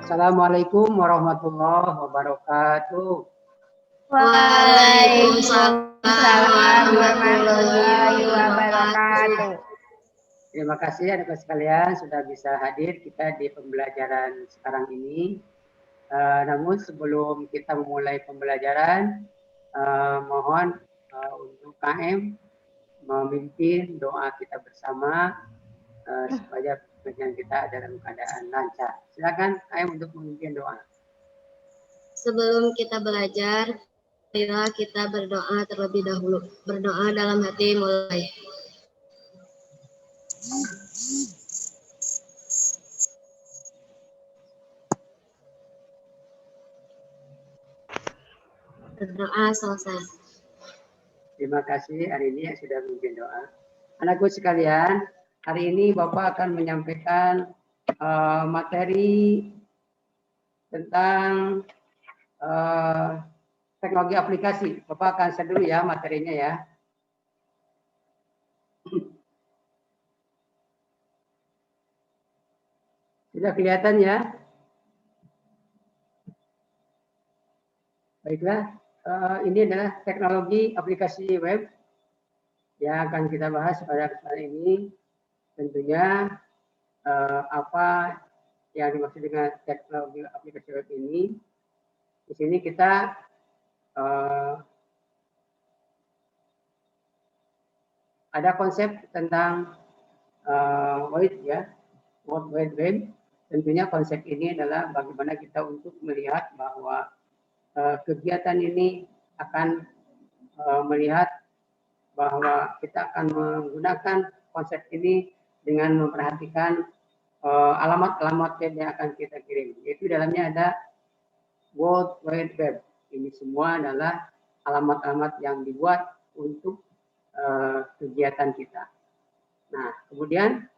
Assalamualaikum warahmatullahi wabarakatuh. Waalaikumsalam warahmatullahi wabarakatuh. Terima kasih anak-anak sekalian sudah bisa hadir kita di pembelajaran sekarang ini. Namun sebelum kita memulai pembelajaran, mohon untuk KM memimpin doa kita bersama supaya pengajian kita dalam keadaan lancar. Silakan KM untuk memimpin doa. Sebelum kita belajar, marilah kita berdoa terlebih dahulu. Berdoa dalam hati mulai. Berdoa selesai. Terima kasih hari ini yang sudah memimpin doa. Anakku sekalian, hari ini Bapak akan menyampaikan materi tentang teknologi aplikasi. Bapak akan share dulu ya materinya ya. Sudah kelihatan ya? Baiklah, ini adalah teknologi aplikasi web yang akan kita bahas pada kesempatan ini. Tentunya apa yang dimaksud dengan teknologi aplikasi web ini. Di sini kita ada konsep tentang World Wide Web. Tentunya konsep ini adalah bagaimana kita untuk melihat bahwa kegiatan ini akan melihat bahwa kita akan menggunakan konsep ini dengan memperhatikan alamat-alamat web yang akan kita kirim. Yaitu dalamnya ada World Wide Web. Ini semua adalah alamat-alamat yang dibuat untuk kegiatan kita. Nah, kemudian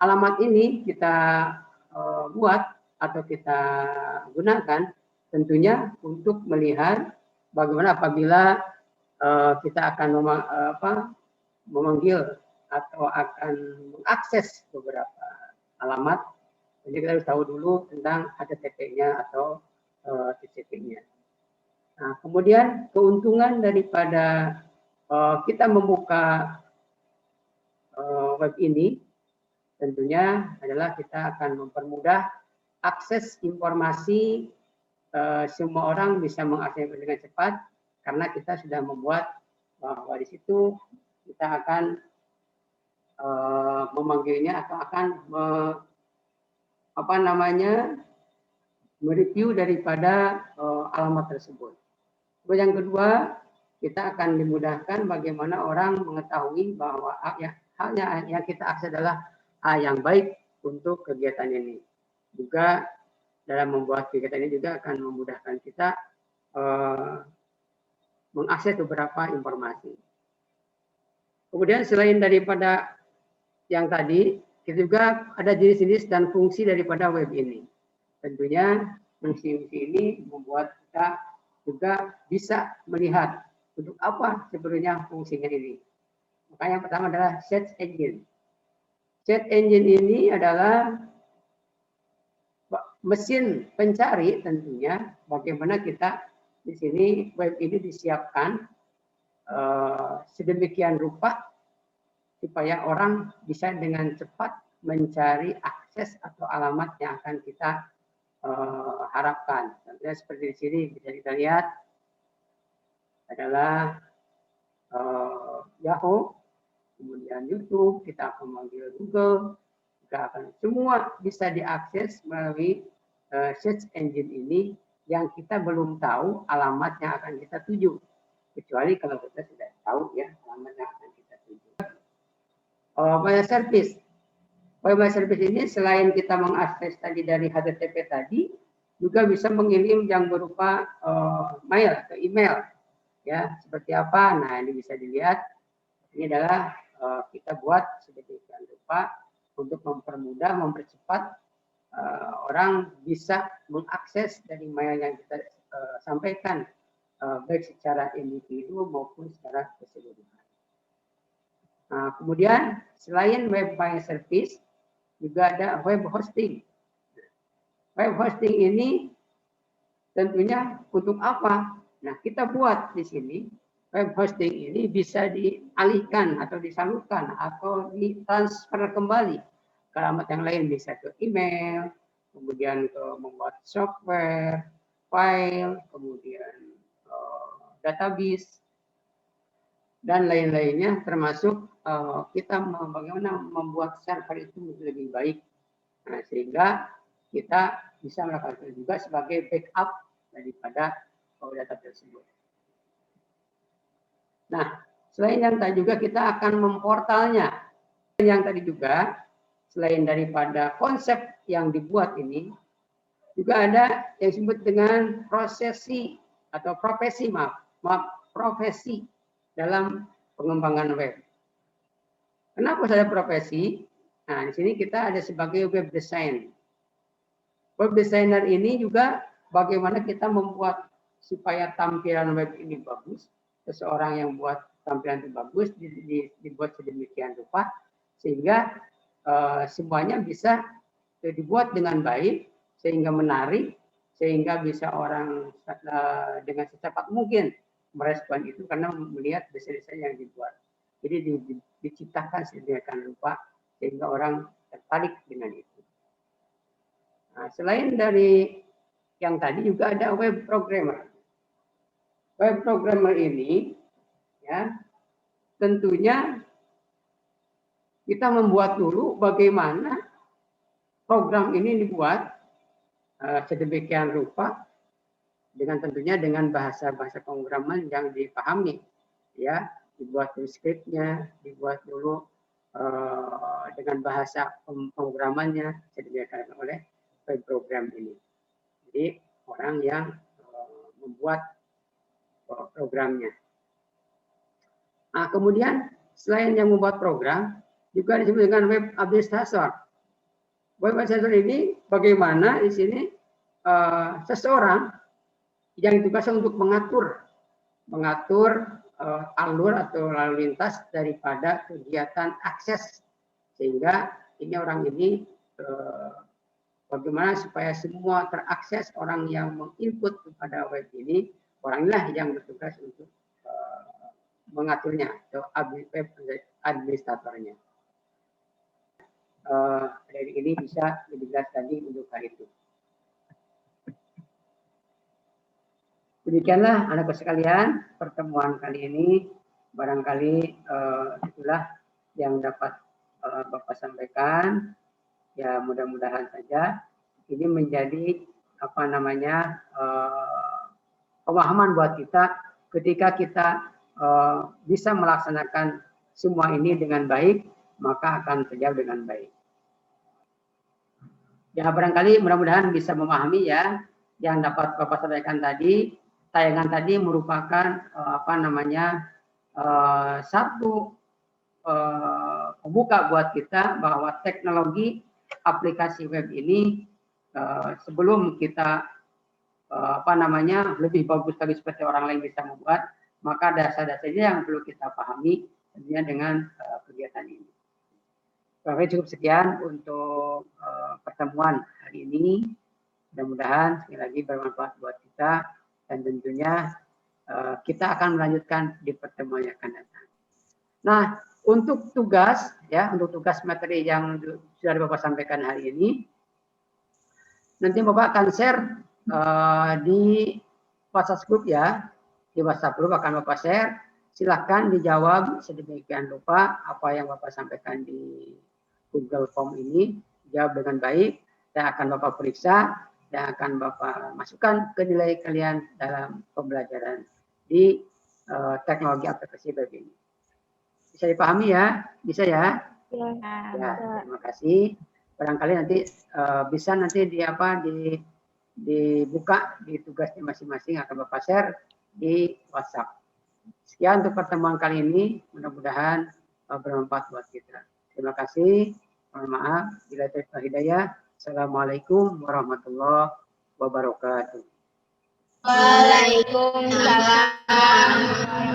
alamat ini kita buat atau kita gunakan tentunya untuk melihat bagaimana apabila kita akan memanggil atau akan mengakses beberapa alamat. Jadi kita harus tahu dulu tentang HTTP-nya atau TCP-nya. Nah, kemudian keuntungan daripada kita membuka web ini tentunya adalah kita akan mempermudah akses informasi. Semua orang bisa mengakses dengan cepat karena kita sudah membuat bahwa di situ kita akan memanggilnya atau akan mereview daripada alamat tersebut. Terus yang kedua, kita akan dimudahkan bagaimana orang mengetahui bahwa hal yang kita akses adalah hal yang baik untuk kegiatan ini. Juga dalam membuat kegiatan ini juga akan memudahkan kita mengakses beberapa informasi. Kemudian selain daripada yang tadi, kita juga ada jenis-jenis dan fungsi daripada web ini. Tentunya fungsi-fungsi ini membuat kita juga bisa melihat untuk apa sebenarnya fungsinya ini. Maka yang pertama adalah search engine. Search engine ini adalah mesin pencari tentunya bagaimana kita di sini web ini disiapkan sedemikian rupa supaya orang bisa dengan cepat mencari akses atau alamat yang akan kita harapkan. Contohnya seperti di sini bisa kita lihat adalah Yahoo, kemudian YouTube, kita akan memanggil Google, kita akan semua bisa diakses melalui search engine ini yang kita belum tahu alamat yang akan kita tuju. Kecuali kalau kita sudah tahu ya alamat yang akan kita tuju. Web service. Web service ini selain kita mengakses tadi dari HTTP tadi, juga bisa mengirim yang berupa mail atau email. Ya, seperti apa? Nah, ini bisa dilihat. Ini adalah kita buat sedemikian rupa untuk mempermudah, mempercepat orang bisa mengakses dari mail yang kita sampaikan, baik secara individu maupun secara keseluruhan. Nah, kemudian selain web by service, juga ada web hosting. Web hosting ini tentunya untuk apa? Nah, kita buat di sini web hosting ini bisa dialihkan atau disalurkan atau ditransfer kembali ke alamat yang lain, bisa ke email, kemudian ke membuat software, file, kemudian database, dan lain-lainnya, termasuk kita bagaimana membuat server itu lebih baik. Nah, sehingga kita bisa melakukan juga sebagai backup daripada data tersebut. Nah, selain yang tadi juga kita akan memportalnya. Yang tadi juga, selain daripada konsep yang dibuat ini, juga ada yang disebut dengan profesi dalam pengembangan web. Kenapa saya profesi? Nah, di sini kita ada sebagai web design. Web designer ini juga bagaimana kita membuat supaya tampilan web ini bagus. Seseorang yang buat tampilan itu bagus dibuat sedemikian rupa sehingga semuanya bisa dibuat dengan baik, sehingga menarik, sehingga bisa orang dengan secepat mungkin merespon itu karena melihat desain-desain yang dibuat. Jadi diciptakan sedemikian rupa sehingga orang tertarik dengan itu. Nah, selain dari yang tadi juga ada web programmer. Web programmer ini ya tentunya kita membuat dulu bagaimana program ini dibuat sedemikian rupa dengan tentunya dengan bahasa-bahasa pemrograman yang dipahami, ya, dibuat skripnya, dibuat dulu dengan bahasa pemrogramannya disediakan oleh web program ini. Jadi orang yang membuat programnya. Nah, kemudian selain yang membuat program, juga disebut dengan web administrator. Web administrator ini bagaimana di sini seseorang yang ditugaskan untuk mengatur alur atau lalu lintas daripada kegiatan akses, sehingga ini orang ini bagaimana supaya semua terakses, orang yang menginput kepada web ini, orang inilah yang bertugas untuk mengaturnya atau web administratornya. Dari ini bisa lebih jelas tadi untuk hal itu. Demikianlah anak-anak sekalian, pertemuan kali ini barangkali itulah yang dapat Bapak sampaikan. Ya, mudah-mudahan saja ini menjadi pemahaman buat kita ketika kita bisa melaksanakan semua ini dengan baik, maka akan terjawab dengan baik. Ya, barangkali mudah-mudahan bisa memahami ya yang dapat Bapak sampaikan tadi. Tayangan tadi merupakan satu pembuka buat kita bahwa teknologi aplikasi web ini sebelum kita lebih bagus lagi seperti orang lain bisa membuat, maka dasar-dasarnya yang perlu kita pahami tentunya dengan kegiatan ini. Oke, cukup sekian untuk pertemuan hari ini. Mudah-mudahan sekali lagi bermanfaat buat kita. Dan tentunya kita akan melanjutkan di pertemuan yang akan datang. Nah, untuk tugas materi yang sudah Bapak sampaikan hari ini, nanti Bapak akan share di WhatsApp group ya, di WhatsApp group akan Bapak share. Silahkan dijawab sedemikian rupa apa yang Bapak sampaikan di Google Form ini, jawab dengan baik, dan akan Bapak periksa dan akan Bapak masukkan ke nilai kalian dalam pembelajaran di teknologi aplikasi web ini. Bisa dipahami ya? Bisa ya? Ya. Ya, terima kasih. Barangkali nanti bisa nanti dibuka di tugasnya masing-masing akan Bapak share di WhatsApp. Sekian untuk pertemuan kali ini. Mudah-mudahan bermanfaat buat kita. Terima kasih. Mohon maaf bila ada hidayah. Assalamualaikum warahmatullahi wabarakatuh. Waalaikumsalam.